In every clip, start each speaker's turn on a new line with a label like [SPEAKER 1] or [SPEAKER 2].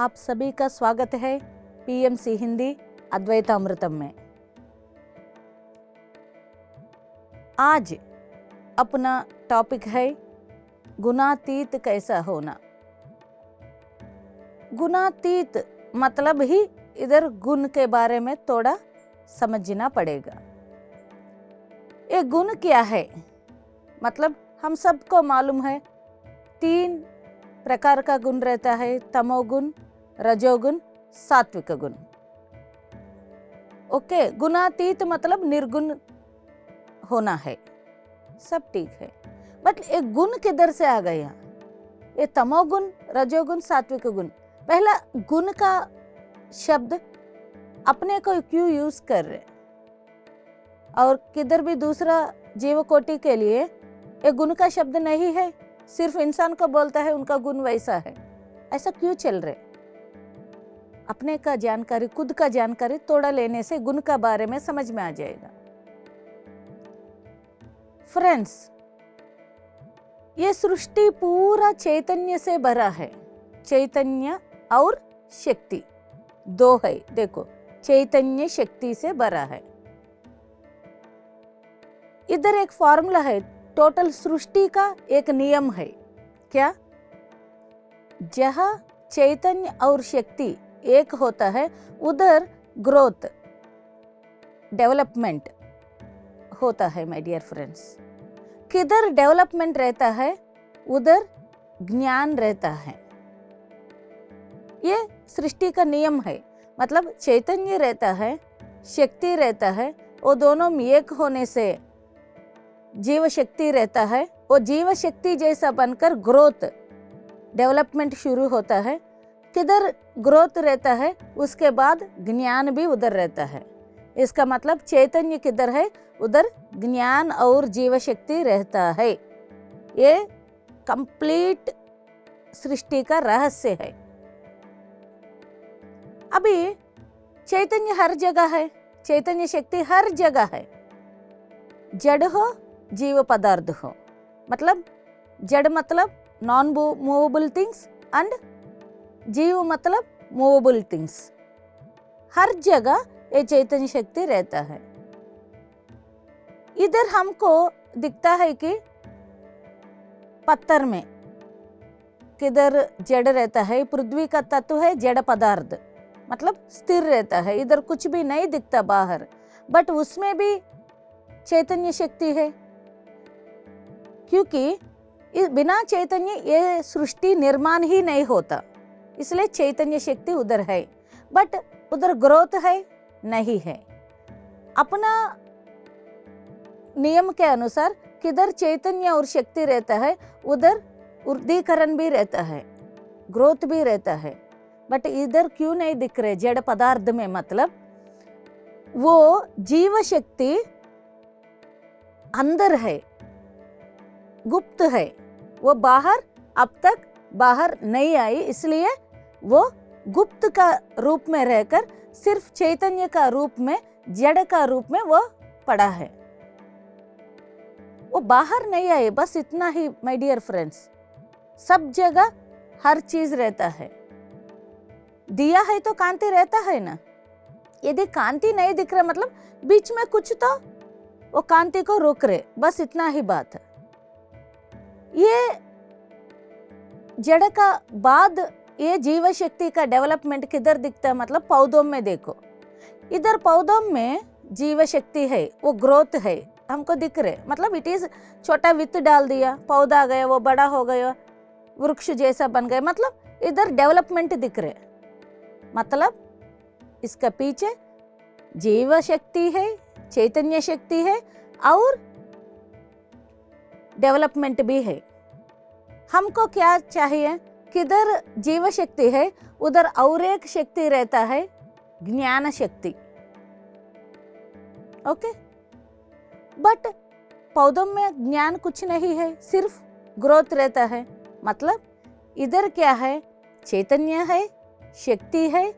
[SPEAKER 1] आप सभी का स्वागत है पीएमसी हिंदी अद्वैतामृतम में। आज अपना टॉपिक है गुणातीत कैसा होना। गुणातीत मतलब ही इधर गुण के बारे में थोड़ा समझना पड़ेगा। ये गुण क्या है? मतलब हम सबको मालूम है 3 प्रकार का गुण रहता है, तमोगुण, रजोगुण, सात्विक गुण। ओके, गुणातीत मतलब निर्गुण होना है, सब ठीक है। बट एक गुण किधर से आ गया? ये तमोगुण, रजोगुण, सात्विक गुण। पहला गुण का शब्द अपने को क्यों यूज कर रहे, और किधर भी दूसरा जीव कोटि के लिए एक गुण का शब्द नहीं है, सिर्फ इंसान को बोलता है उनका गुण वैसा है। ऐसा क्यों चल रहे? अपने का जानकारी, खुद का जानकारी थोड़ा लेने से गुण का बारे में समझ में आ जाएगा। फ्रेंड्स, ये सृष्टि पूरा चैतन्य से भरा है। चैतन्य और शक्ति 2 है। देखो, चैतन्य शक्ति से भरा है। इधर एक फॉर्मूला है, टोटल सृष्टि का एक नियम है। क्या? जहाँ चैतन्य और शक्ति एक होता है उधर ग्रोथ, डेवलपमेंट होता है। माय डियर फ्रेंड्स, किधर डेवलपमेंट रहता है उधर ज्ञान रहता है। ये सृष्टि का नियम है। मतलब चैतन्य रहता है, शक्ति रहता है, वो दोनों में एक होने से जीव शक्ति रहता है। वो जीव शक्ति जैसा बनकर ग्रोथ, डेवलपमेंट शुरू होता है। किधर ग्रोथ रहता है उसके बाद ज्ञान भी उधर रहता है। इसका मतलब चैतन्य किधर है उधर ज्ञान और जीव शक्ति रहता है। ये कंप्लीट सृष्टि का रहस्य है। अभी चैतन्य हर जगह है, चैतन्य शक्ति हर जगह है। जड़ हो, जीव पदार्थ हो। मतलब जड़ मतलब नॉन मूवेबल थिंग्स एंड जीव मतलब मूवेबल थिंग्स। हर जगह ये चैतन्य शक्ति रहता है। इधर हमको दिखता है कि पत्थर में किधर जड़ रहता है, पृथ्वी का तत्व है जड़ पदार्थ, मतलब स्थिर रहता है। इधर कुछ भी नहीं दिखता बाहर, बट उसमें भी चैतन्य शक्ति है। क्योंकि बिना चैतन्य ये सृष्टि निर्माण ही नहीं होता, इसलिए चैतन्य शक्ति उधर है। बट उधर ग्रोथ है नहीं है। अपना नियम के अनुसार किधर चैतन्य और शक्ति रहता है उधर उर्दीकरण भी रहता है, ग्रोथ भी रहता है। बट इधर क्यों नहीं दिख रहे जड़ पदार्थ में? मतलब वो जीव शक्ति अंदर है, गुप्त है। वो बाहर अब तक बाहर नहीं आई, इसलिए वो गुप्त का रूप में रहकर सिर्फ चैतन्य का रूप में, जड़ का रूप में वो पड़ा है। वो बाहर नहीं आई, बस इतना ही माय डियर फ्रेंड्स। सब जगह हर चीज रहता है। दिया है तो कांति रहता है ना। यदि कांति नहीं दिख रहा मतलब बीच में कुछ तो वो कांति को रोक रहे, बस इतना ही बात है। ये जड़ का बाद ये जीव शक्ति का डेवलपमेंट किधर दिखता है? मतलब पौधों में देखो, इधर पौधों में जीव शक्ति है, वो ग्रोथ है, हमको दिख रहे। मतलब इट इज छोटा वित्त डाल दिया, पौधा आ गया, वो बड़ा हो गया, वृक्ष जैसा बन गया। मतलब इधर डेवलपमेंट दिख रहे। मतलब इसका पीछे जीव शक्ति है, चैतन्य शक्ति है और डेवलपमेंट भी है। हमको क्या चाहिए? किधर जीव शक्ति है उधर और एक शक्ति रहता है, ज्ञान शक्ति। ओके, बट पौधों में ज्ञान कुछ नहीं है, सिर्फ ग्रोथ रहता है। मतलब इधर क्या है? चैतन्य है, शक्ति है,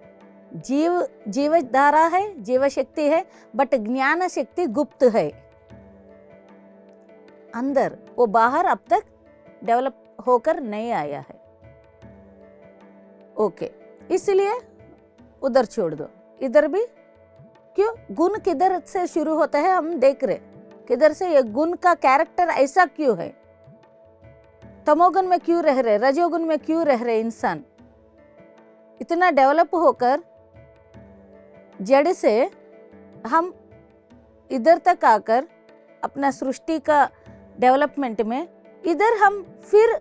[SPEAKER 1] जीव धारा है, जीव शक्ति है, बट ज्ञान शक्ति गुप्त है अंदर। वो बाहर अब तक डेवलप होकर नहीं आया है। ओके, इसलिए उधर छोड़ दो। इधर भी क्यों, गुण किधर से शुरू होता है हम देख रहे, किधर से ये गुण का कैरेक्टर ऐसा क्यों है, तमोगुण में क्यों रह रहे, रजोगुण में क्यों रह रहे। इंसान इतना डेवलप होकर जड़ से हम इधर तक आकर अपना सृष्टि का डेवलपमेंट में इधर हम फिर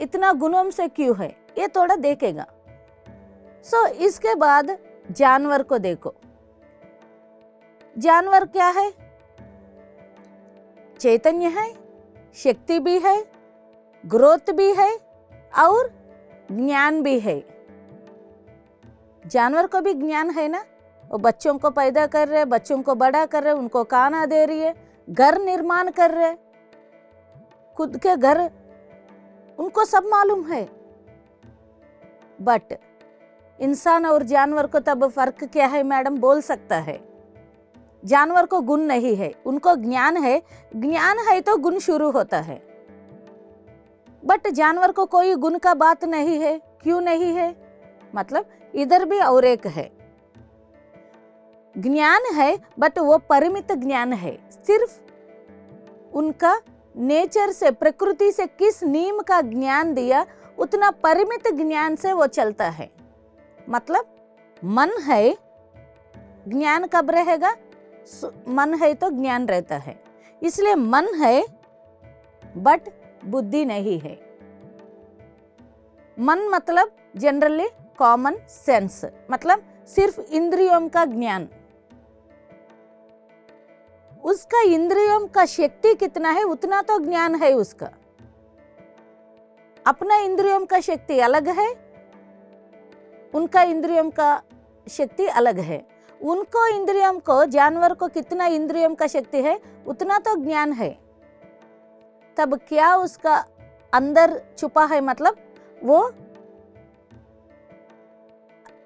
[SPEAKER 1] इतना गुणों से क्यों है, ये थोड़ा देखेगा। इसके बाद जानवर को देखो। जानवर क्या है, चैतन्य है, शक्ति भी है, ग्रोथ भी है और ज्ञान भी है। जानवर को भी ज्ञान है ना, वो बच्चों को पैदा कर रहे, बच्चों को बड़ा कर रहे, उनको खाना दे रही है, घर निर्माण कर रहे, खुद के घर, उनको सब मालूम है। बट इंसान और जानवर को तब फर्क क्या है मैडम, बोल सकता है। जानवर को गुण नहीं है, उनको ज्ञान है, ज्ञान है तो गुण शुरू होता है। बट जानवर को कोई गुण का बात नहीं है, क्यों नहीं है, मतलब इधर भी और एक है, ज्ञान है बट वो परिमित ज्ञान है। सिर्फ उनका नेचर से, प्रकृति से किस नियम का ज्ञान दिया, उतना परिमित ज्ञान से वो चलता है। मतलब मन है, ज्ञान कब रहेगा, मन है तो ज्ञान रहता है। इसलिए मन है बट बुद्धि नहीं है। मन मतलब जनरली कॉमन सेंस, मतलब सिर्फ इंद्रियों का ज्ञान। उसका इंद्रियों का शक्ति कितना है उतना तो ज्ञान है उसका। अपना इंद्रियों का शक्ति अलग है, उनका इंद्रियों का शक्ति अलग है। उनको इंद्रियों को, जानवर को कितना इंद्रियों का शक्ति है उतना तो ज्ञान है। तब क्या उसका अंदर छुपा है, मतलब वो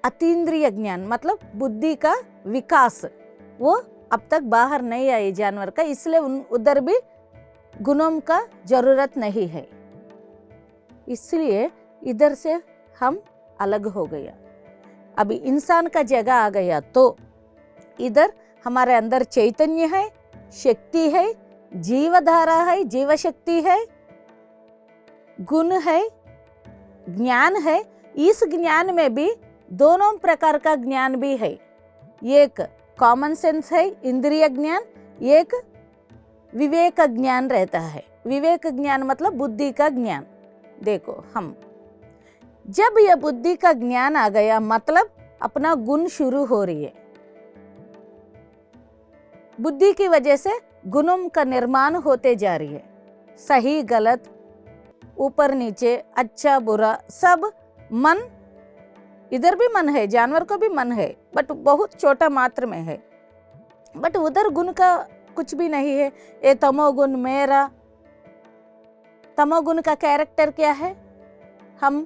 [SPEAKER 1] अतीन्द्रिय ज्ञान, मतलब बुद्धि का विकास, वो अब तक बाहर नहीं आई जानवर का। इसलिए उधर भी गुणों का जरूरत नहीं है। इसलिए इधर से हम अलग हो गया। अभी इंसान का जगह आ गया तो इधर हमारे अंदर चैतन्य है, शक्ति है, जीवधारा है, जीव शक्ति है, गुण है, ज्ञान है। इस ज्ञान में भी दोनों प्रकार का ज्ञान भी है। एक कॉमन सेंस है, इंद्रिय ज्ञान, एक विवेक ज्ञान रहता है। विवेक ज्ञान मतलब बुद्धि का ज्ञान। देखो, हम जब यह बुद्धि का ज्ञान आ गया, मतलब अपना गुण शुरू हो रही है। बुद्धि की वजह से गुणों का निर्माण होते जा रही है। सही गलत, ऊपर नीचे, अच्छा बुरा, सब मन। इधर भी मन है, जानवर को भी मन है, बट बहुत छोटा मात्रा में है। बट उधर गुण का कुछ भी नहीं है। ये तमोगुण मेरा, तमोगुण का कैरेक्टर क्या है, हम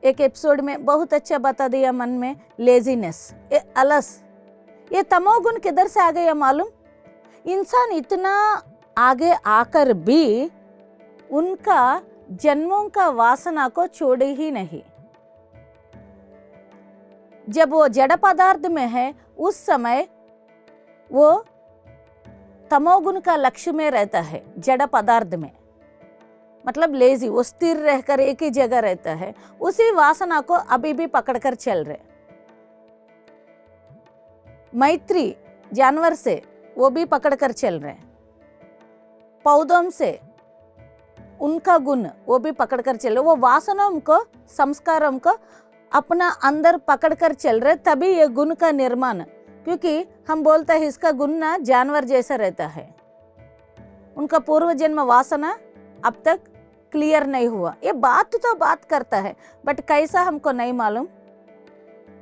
[SPEAKER 1] एक एपिसोड में बहुत अच्छा बता दिया। मन में लेजीनेस, ये अलस, ये तमोगुण किधर से आ गया मालूम। इंसान इतना आगे आकर भी उनका जन्मों का वासना को छोड़े ही नहीं। जब वो जड़ पदार्थ में है उस समय वो तमोगुण का लक्ष्य में रहता है। जड़ पदार्थ में मतलब लेजी, वो स्थिर रहकर एक ही जगह रहता है। उसी वासना को अभी भी पकड़कर चल रहे। मैत्री जानवर से वो भी पकड़कर चल रहे। पौधों से उनका गुण वो भी पकड़कर चल रहे। वो वासनाओं को, संस्कारों को अपना अंदर पकड़कर चल रहे। तभी ये गुण का निर्माण, क्योंकि हम बोलते हैं इसका गुण ना जानवर जैसा रहता है। उनका पूर्व जन्म वासना अब तक क्लियर नहीं हुआ। ये बात तो बात करता है, बट कैसा हमको नहीं मालूम,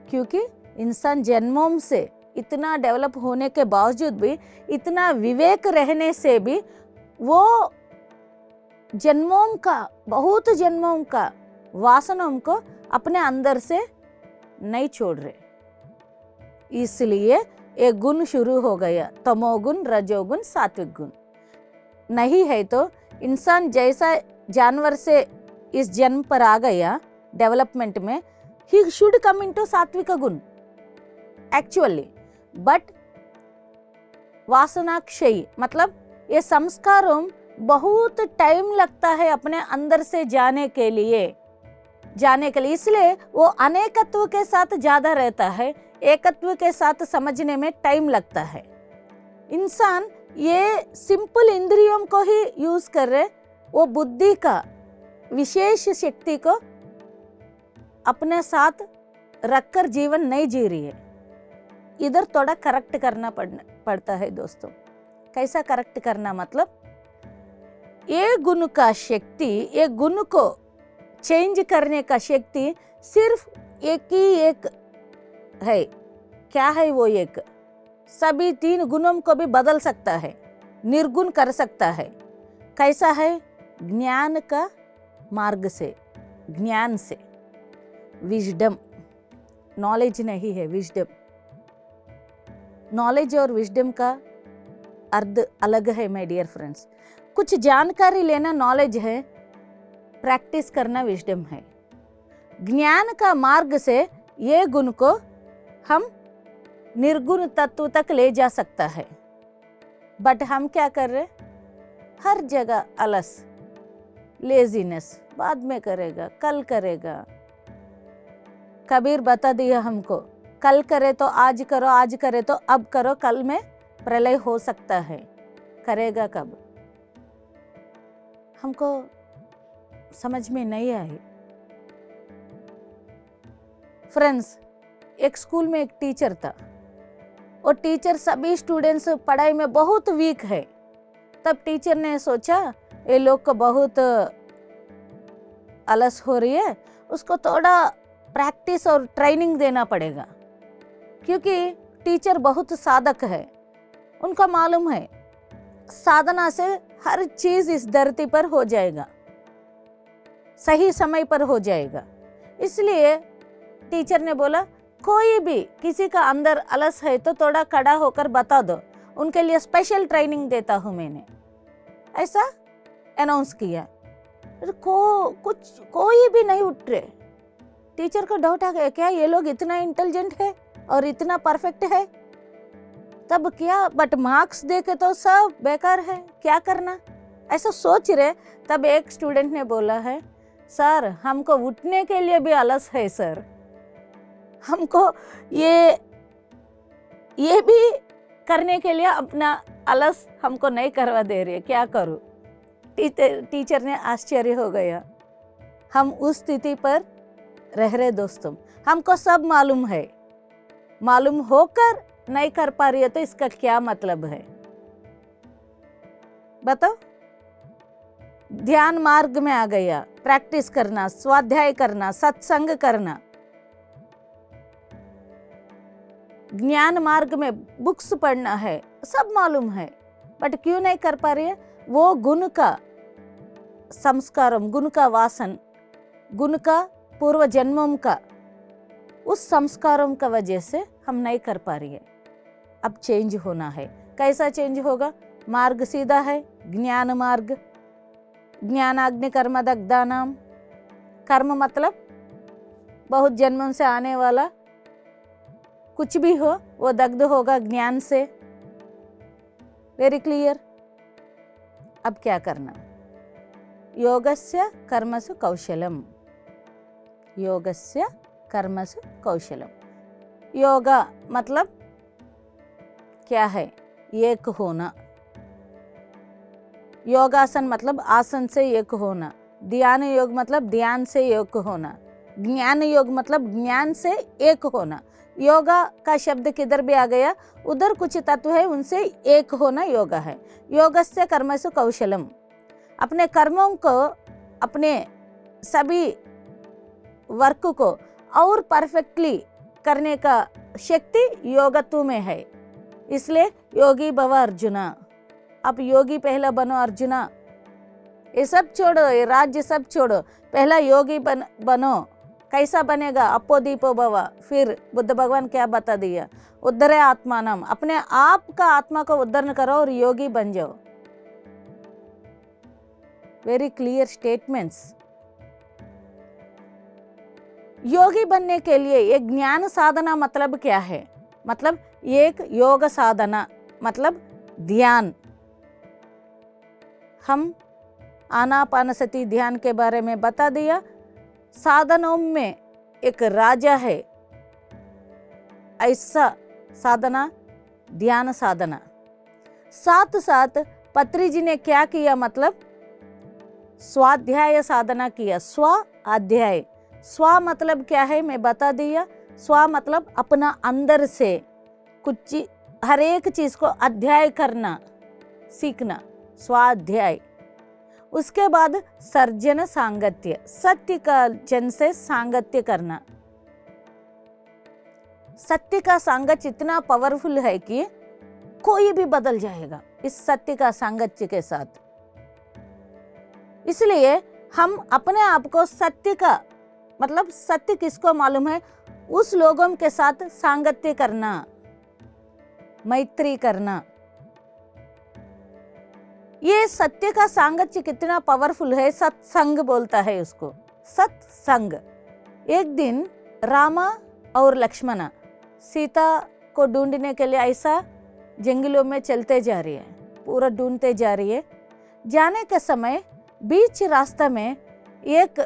[SPEAKER 1] क्योंकि इंसान जन्मों से इतना डेवलप होने के बावजूद भी, इतना विवेक रहने से भी वो जन्मों का, बहुत जन्मों का वासनाओं को अपने अंदर से नहीं छोड़ रहे। इसलिए एक गुण शुरू हो गया, तमोगुण, रजोगुण, सात्विक गुण। नहीं है तो इंसान जैसा जानवर से इस जन्म पर आ गया डेवलपमेंट में, he should come into सात्विक गुण actually, but वासना क्षयी मतलब ये संस्कारों बहुत टाइम लगता है अपने अंदर से जाने के लिए, इसलिए वो अनेकत्व के साथ ज्यादा रहता है, एकत्व के साथ समझने में टाइम लगता है। इंसान ये सिंपल इंद्रियों को ही यूज कर रहे, वो बुद्धि का विशेष शक्ति को अपने साथ रखकर जीवन नहीं जी रही है। इधर थोड़ा करेक्ट करना पड़ता है दोस्तों। कैसा करेक्ट करना मतलब, ये गुण का शक्ति, ये गुण को चेंज करने का शक्ति सिर्फ एक ही एक है। क्या है वो एक? सभी 3 गुणों को भी बदल सकता है, निर्गुण कर सकता है। कैसा है? ज्ञान का मार्ग से, ज्ञान से, विजडम, नॉलेज नहीं है, विजडम। नॉलेज और विजडम का अर्थ अलग है माय डियर फ्रेंड्स। कुछ जानकारी लेना नॉलेज है, प्रैक्टिस करना विजडम है। ज्ञान का मार्ग से ये गुण को हम निर्गुण तत्व तक ले जा सकता है। बट हम क्या कर रहे? हर जगह आलस, लेजीनेस, बाद में करेगा, कल करेगा। कबीर बता दिया हमको, कल करे तो आज करो, आज करे तो अब करो, कल में प्रलय हो सकता है। करेगा कब? हमको समझ में नहीं आई। फ्रेंड्स, एक स्कूल में एक टीचर था। और टीचर सभी स्टूडेंट्स पढ़ाई में बहुत वीक है। तब टीचर ने सोचा ये लोग को बहुत आलस हो रही है, उसको थोड़ा प्रैक्टिस और ट्रेनिंग देना पड़ेगा। क्योंकि टीचर बहुत साधक है, उनका मालूम है साधना से हर चीज इस धरती पर हो जाएगा, सही समय पर हो जाएगा। इसलिए टीचर ने बोला कोई भी किसी का अंदर आलस है तो थोड़ा खड़ा होकर बता दो, उनके लिए स्पेशल ट्रेनिंग देता हूं मैंने, ऐसा अनाउंस किया। कोई भी नहीं उठ रहे। टीचर को डाउट आ गया, क्या ये लोग इतना इंटेलिजेंट है और इतना परफेक्ट है? तब क्या, बट मार्क्स देके तो सब बेकार है, क्या करना, ऐसा सोच रहे। तब एक स्टूडेंट ने बोला है, सर हमको उठने के लिए भी आलस है सर, हमको ये भी करने के लिए अपना आलस हमको नहीं करवा दे रही है, क्या करूं? टीचर ने आश्चर्य हो गया। हम उस स्थिति पर रह रहे दोस्तों। हमको सब मालूम है, मालूम होकर नहीं कर पा रही है तो इसका क्या मतलब है बताओ? ध्यान मार्ग में आ गया, प्रैक्टिस करना, स्वाध्याय करना, सत्संग करना, ज्ञान मार्ग में बुक्स पढ़ना है, सब मालूम है, बट क्यों नहीं कर पा रही है? वो गुण का संस्कारम, गुण का वासन, गुण का पूर्व जन्मों का उस संस्कारों का वजह से हम नहीं कर पा रही है। अब चेंज होना है। कैसा चेंज होगा? मार्ग सीधा है, ज्ञान मार्ग। ज्ञानाग्नि कर्म दग्धानाम। कर्म मतलब बहुत जन्मों से आने वाला कुछ भी हो वो दग्ध होगा ज्ञान से। Very clear. अब क्या करना? योगस्य कर्मसु कौशलम, योगस्य कर्मसु कौशलम। योगा मतलब क्या है? एक होना। योगासन मतलब आसन से एक होना। ध्यान योग मतलब ध्यान से एक होना। ज्ञान योग मतलब ज्ञान से एक होना। योगा का शब्द किधर भी आ गया, उधर कुछ तत्व है, उनसे एक होना योगा है। योगस्य कर्मसु कौशलम। अपने कर्मों को, अपने सभी वर्क को और परफेक्टली करने का शक्ति योगत्व में है। इसलिए योगी भव अर्जुना। अब योगी पहला बनो अर्जुना। ये सब छोड़ो, ये राज्य सब छोड़ो, पहला योगी बनो। कैसा बनेगा? अपो दीपो भव। फिर बुद्ध भगवान क्या बता दिया? उद्धरे आत्मानम। अपने आप का आत्मा को उद्धरण करो और योगी बन जाओ। Very clear statements. योगी बनने के लिए ये ज्ञान साधना मतलब क्या है? मतलब एक योग साधना मतलब ध्यान। हम आनापानसति ध्यान के बारे में बता दिया। साधनों में एक राजा है, ऐसा साधना ध्यान साधना। साथ साथ पत्री जी ने क्या किया? मतलब स्वाध्याय साधना किया। स्वाध्याय, स्व मतलब क्या है मैं बता दिया। स्व मतलब अपना अंदर से कुछ हर एक चीज को अध्याय करना, सीखना, स्वाध्याय। उसके बाद सर्जन सांगत्य, सत्य का जन से सांगत्य करना। सत्य का सांगत्य इतना पावरफुल है कि कोई भी बदल जाएगा इस सत्य का सांगत्य के साथ। इसलिए हम अपने आप को सत्य का मतलब सत्य किसको मालूम है उस लोगों के साथ सांगत्य करना, मैत्री करना। ये सत्य का सांगत्य कितना पावरफुल है, सत्संग बोलता है उसको, सत्संग। एक दिन रामा और लक्ष्मणा सीता को ढूंढने के लिए ऐसा जंगलों में चलते जा रही है, पूरा ढूंढते जा रही है। जाने के समय बीच रास्ता में एक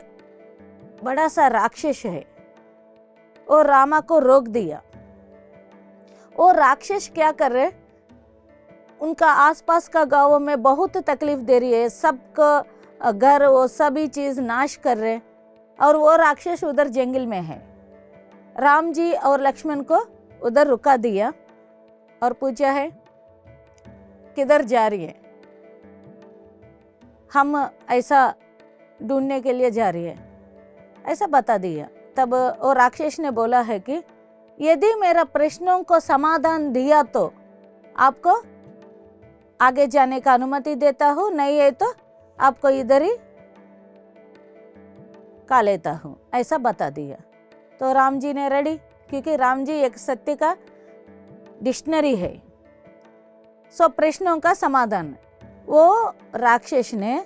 [SPEAKER 1] बड़ा सा राक्षस है और रामा को रोक दिया। और राक्षस क्या कर रहे, उनका आसपास का गांवों में बहुत तकलीफ दे रही है, सबका घर वो सभी चीज नाश कर रहे। और वो राक्षस उधर जंगल में है। राम जी और लक्ष्मण को उधर रुका दिया और पूछा है किधर जा रही है? हम ऐसा ढूंढने के लिए जा रही है, ऐसा बता दिया। तब वो राक्षस ने बोला है कि यदि मेरा प्रश्नों को समाधान दिया तो आपको आगे जाने का अनुमति देता हूँ, नहीं है तो आपको इधर ही का लेता हूँ, ऐसा बता दिया। तो राम जी ने रेडी, क्योंकि राम जी एक सत्य का डिक्शनरी है। सो प्रश्नों का समाधान वो राक्षस ने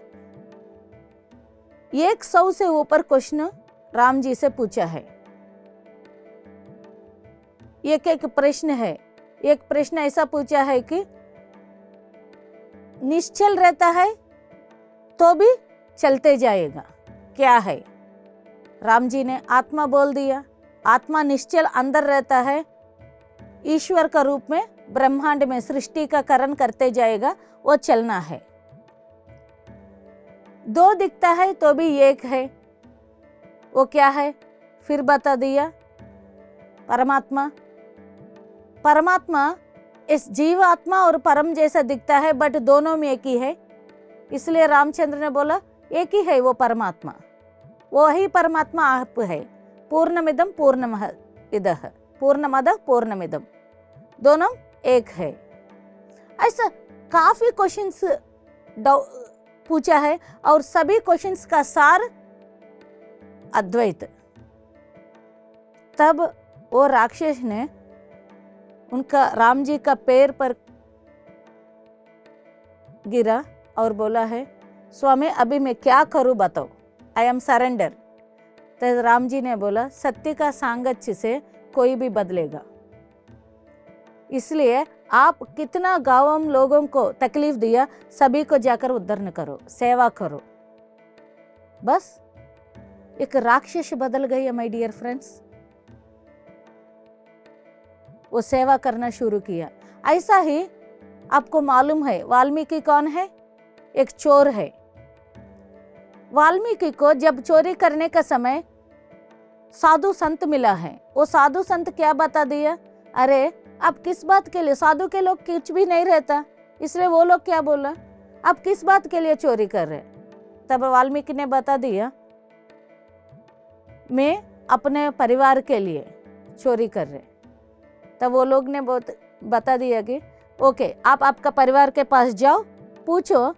[SPEAKER 1] 100 से ऊपर क्वेश्चन राम जी से पूछा है। एक एक प्रश्न है। एक प्रश्न ऐसा पूछा है कि निश्चल रहता है तो भी चलते जाएगा, क्या है? राम जी ने आत्मा बोल दिया। आत्मा निश्चल अंदर रहता है, ईश्वर का रूप में ब्रह्मांड में सृष्टि का करण करते जाएगा, वो चलना है। 2 दिखता है तो भी एक है, वो क्या है? फिर बता दिया परमात्मा। परमात्मा इस जीवात्मा और परम जैसा दिखता है, बट दोनों में एक ही है। इसलिए रामचंद्र ने बोला एक ही है वो परमात्मा, वो ही परमात्मा आप है। पूर्णमिदं पूर्णमदः पूर्णमदः पूर्णमिदं, दोनों एक है। ऐसा काफी क्वेश्चंस पूछा है और सभी क्वेश्चंस का सार अद्वैत। तब वो राक्षस ने उनका राम जी का पैर पर गिरा और बोला है स्वामी अभी मैं क्या करूं बताओ, आई एम सरेंडर। तो राम जी ने बोला सत्य का सांगत्य से कोई भी बदलेगा, इसलिए आप कितना गांवों लोगों को तकलीफ दिया, सभी को जाकर उद्धरण करो, सेवा करो। बस एक राक्षस बदल गई है माय डियर फ्रेंड्स। वो सेवा करना शुरू किया। ऐसा ही आपको मालूम है वाल्मीकि कौन है? एक चोर है। वाल्मीकि को जब चोरी करने का समय साधु संत मिला है, वो साधु संत क्या बता दिया, अरे आप किस बात के लिए, साधु के लोग कुछ भी नहीं रहता, इसलिए वो लोग क्या बोला, आप किस बात के लिए चोरी कर रहे? तब वाल्मीकि ने बता दिया मैं अपने परिवार के लिए चोरी कर रहे। तब वो लोग ने बता दिया कि ओके, आप आपका परिवार के पास जाओ, पूछो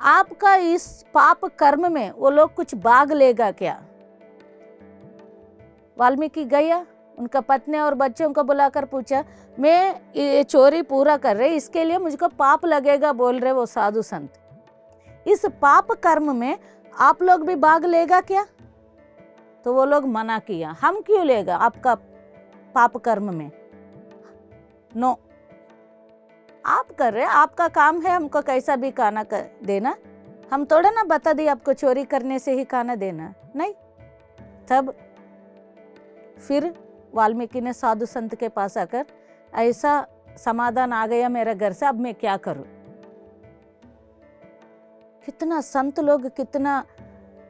[SPEAKER 1] आपका इस पाप कर्म में वो लोग कुछ भाग लेगा क्या। वाल्मीकि गया, उनका पत्नी और बच्चों को बुलाकर पूछा मैं ये चोरी पूरा कर रहे, इसके लिए मुझको पाप लगेगा बोल रहे वो साधु संत, इस पाप कर्म में आप लोग भी भाग लेगा क्या? तो वो लोग मना किया, हम क्यों लेगा आपका पाप कर्म में, नो, आप कर रहे, आपका काम है हमको कैसा भी खाना देना, हम थोड़ा ना बता दिए आपको चोरी करने से ही खाना देना, नहीं। तब फिर वाल्मीकि ने साधु संत के पास आकर, ऐसा समाधान आ गया मेरे घर से, अब मैं क्या करूं। कितना संत लोग, कितना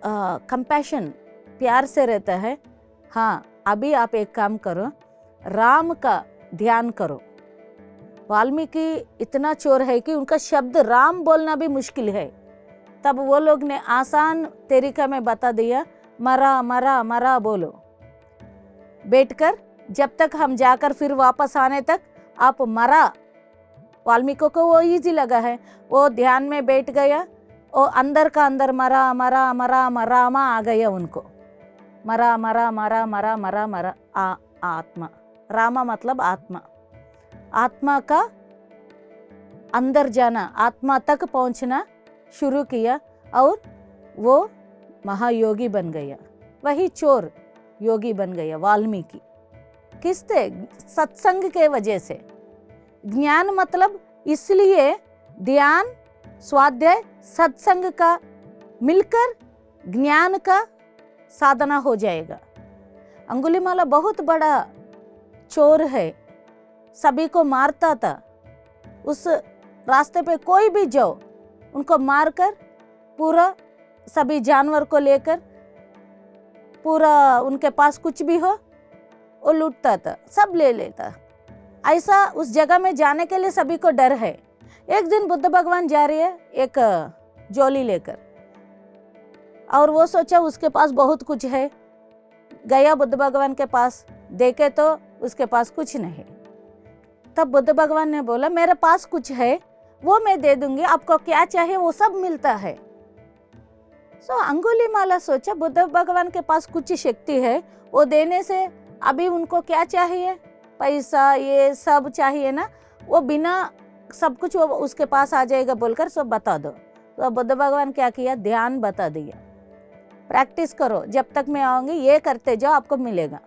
[SPEAKER 1] कंपैशन, प्यार से रहता है। हाँ, अभी आप एक काम करो, राम का ध्यान करो। वाल्मीकि इतना चोर है कि उनका शब्द राम बोलना भी मुश्किल है। तब वो लोग ने आसान तरीका में बता दिया, मरा मरा मरा बोलो, बैठकर जब तक हम जाकर फिर वापस आने तक आप मरा। वाल्मीकि को वो इजी लगा है, वो ध्यान में बैठ गया, और अंदर का अंदर मरा मरा मरा मरामा आ गया उनको, मरा मरा मरा मरा मरा मरा आत्मा, रामा मतलब आत्मा, आत्मा का अंदर जाना, आत्मा तक पहुंचना शुरू किया, और वो महायोगी बन गया। वही चोर योगी बन गया वाल्मीकि, किससे? सत्संग के वजह से। ज्ञान मतलब इसलिए ध्यान, स्वाध्याय, सत्संग का मिलकर ज्ञान का साधना हो जाएगा। अंगुलीमाला बहुत बड़ा चोर है, सभी को मारता था। उस रास्ते पे कोई भी जाओ, उनको मारकर पूरा सभी जानवर को लेकर, पूरा उनके पास कुछ भी हो वो लूटता था, सब ले लेता। ऐसा उस जगह में जाने के लिए सभी को डर है। एक दिन बुद्ध भगवान जा रही है एक झोली लेकर, और वो सोचा उसके पास बहुत कुछ है। गया बुद्ध भगवान के पास, देखे तो उसके पास कुछ नहीं। तब बुद्ध भगवान ने बोला, मेरे पास कुछ है वो मैं दे दूंगी, आपको क्या चाहिए वो सब मिलता है। अंगुलीमाला सोचा, बुद्ध भगवान के पास कुछ शक्ति है, वो देने से अभी उनको क्या चाहिए, पैसा ये सब चाहिए ना, वो बिना सब कुछ वो उसके पास आ जाएगा बोलकर सब बता दो। तो बुद्ध भगवान क्या किया, ध्यान बता दिया, प्रैक्टिस करो, जब तक मैं आऊंगी ये करते जाओ, आपको मिलेगा।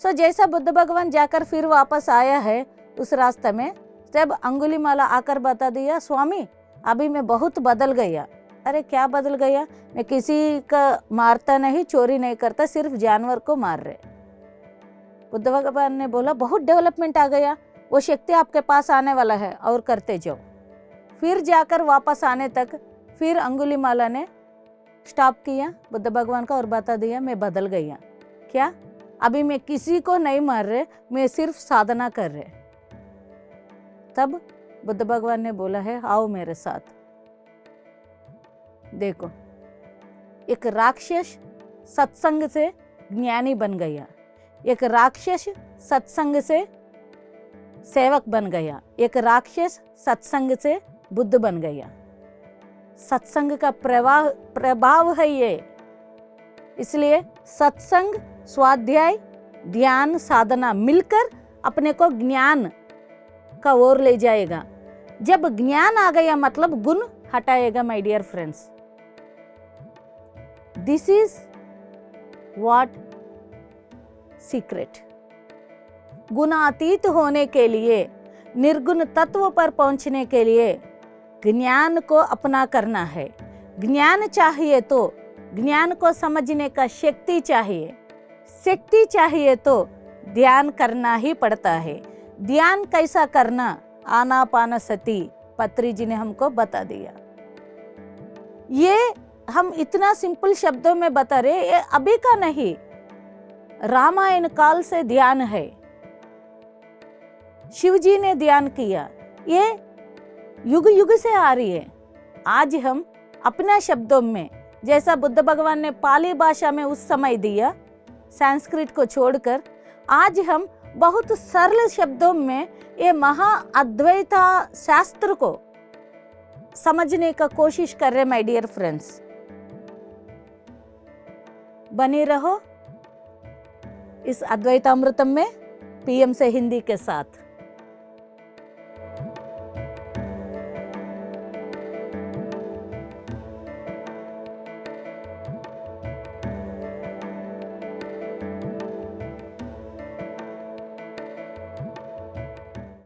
[SPEAKER 1] जैसा बुद्ध भगवान जाकर फिर वापस आया है उस रास्ते में, तब अंगुलीमाला आकर बता दिया, स्वामी अभी मैं बहुत बदल गया। अरे क्या बदल गया? मैं किसी का मारता नहीं, चोरी नहीं करता, सिर्फ जानवर को मार रहे। बुद्ध भगवान ने बोला, बहुत डेवलपमेंट आ गया, वो शक्ति आपके पास आने वाला है और करते जाओ। फिर जाकर वापस आने तक फिर अंगुलीमाला ने स्टॉप किया बुद्ध भगवान का और बता दिया, मैं बदल गया। क्या? अभी मैं किसी को नहीं मार रहे, मैं सिर्फ साधना कर रहे। तब बुद्ध भगवान ने बोला है, आओ मेरे साथ। देखो, एक राक्षस सत्संग से ज्ञानी बन गया, एक राक्षस सत्संग से सेवक बन गया, एक राक्षस सत्संग से बुद्ध बन गया। सत्संग का प्रभाव है ये। इसलिए सत्संग, स्वाध्याय, ध्यान, साधना मिलकर अपने को ज्ञान का ओर ले जाएगा। जब ज्ञान आ गया मतलब गुण हटाएगा। My dear friends, this is what secret. गुणातीत होने के लिए, निर्गुण तत्व पर पहुंचने के लिए ज्ञान को अपना करना है। ज्ञान चाहिए तो ज्ञान को समझने का शक्ति चाहिए, शक्ति चाहिए तो ध्यान करना ही पड़ता है। ध्यान कैसा करना, आनापानसति पत्री जी ने हमको बता दिया। ये हम इतना सिंपल शब्दों में बता रहे, ये अभी का नहीं, रामायण काल से ध्यान है। शिव जी ने ध्यान किया, ये युग युग से आ रही है। आज हम अपना शब्दों में, जैसा बुद्ध भगवान ने पाली भाषा में उस समय दिया, संस्कृत को छोड़कर, आज हम बहुत सरल शब्दों में ये महा अद्वैता शास्त्र को समझने का कोशिश कर रहे। माय डियर फ्रेंड्स, बने रहो इस अद्वैतामृतम में, पीएम से हिंदी के साथ।